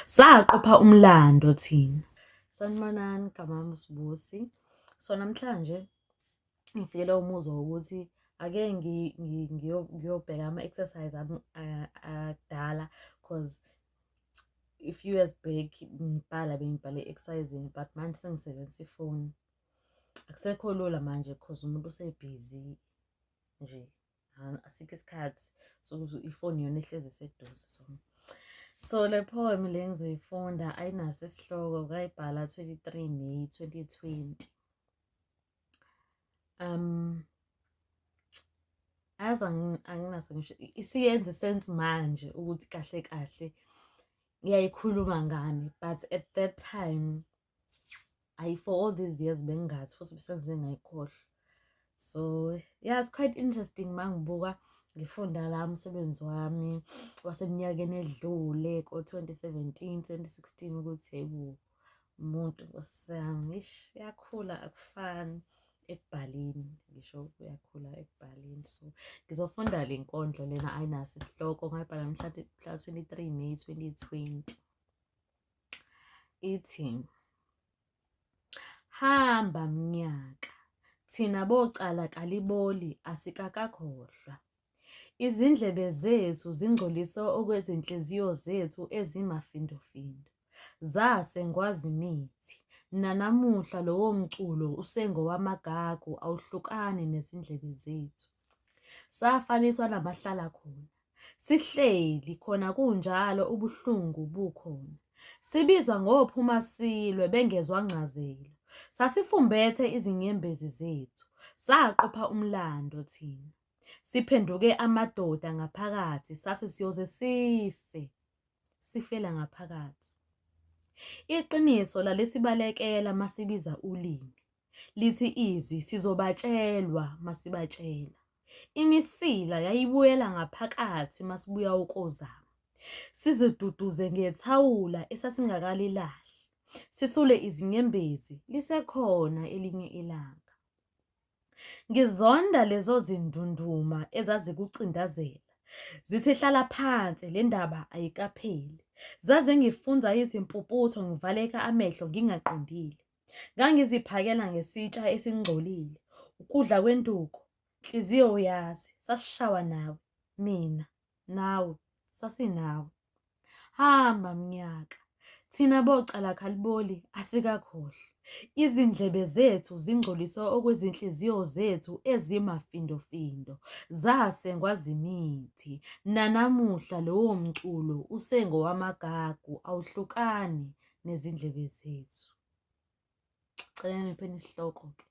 Saqopha umlando thina. Sanibonani, igama lami uSibusi. So namhlanje ngifikele umuzwa wokuthi ake ngiyobheka ama-exercise ami akudala cause a few years back bengibhale e-exerciseni but manje sengisebenzisa ifoni. Akusekho lula manje cause umuntu usebhizi nje. Asikho isikhathi sokuthi ifoni iyona ehlezi iseduze. So le poem le engizoyifunda ayinaso isihloko, ngayibhala 23 May 2020. Yazi anginaso ngisho isiyenza sense manje ukuthi kahle kahle ngiyayikhuluma ngani, but at that time for all these years bengazi futhi sengize ngayikhohlwa. So yeah, it's quite interesting mangibuka ngifunda la umsebenzi wami waseminyakeni edlule ko-2017, 2016 ukuthi yebo umuntu osami yakhula akufani ekubhaleni, ngisho uyakhula ekubhaleni. So ngizofunda le nkondlo lena ayinaso isihloko, ngayibhala mhla 23 May 2020. Ithi, hamba mnyaka, thina bocala kaliboli asikakakhohlwa. Izindlebe zethu zingcolise okwezinhliziyo zethu ezimafindofindo. Zasengwa zimithi, nanamuhla lowo mculo usengowamagagu awuhlukani nezindlebe zethu. Safaniswa namahlala khona, sihleli khona kunjalo ubuhlungu bukhona. Sibizwa ngophuma silwe bengezwa ncazelo. Sasifumbethe izinyembezi zethu, saqopha umlando thina. Siphenduke amadoda ngaphakathi, sathi siyoze sifela ngaphakathi. Iqiniso lalesibalekela masibiza ulimi, lithi izwi sizobatshelwa masibatshela. Imisila yayibuyela ngaphakathi masibuya ukozama. Siziduduze ngethawula esasingakalilahli. Sisule izinyembezi, lisekhona elinye ilanga. Ngizonda lezo zindunduma ezazikucindazela. Zisihlala phansi, le ndaba ayikapheli. Zaze ngifunza izimpuphutho ngivaleka amehlo ngingaqondile. Ngangiziphakela ngesitsha esingcolile. Ukudla kwenduku, nhliziyo uyazi, sasishawa nawe, mina, nawe, sasinawe. Hamba mnyaka, thina bocala kaliboli asikakhohlwa. Izindlebe zethu zingcolise okwezinhliziyo zethu ezimafindofindo. Zasengwa zimithi, nanamuhla lowo mculo usengowamagagu awuhlukani nezindlebe zethu. Celeni ngipheni isihloko ke.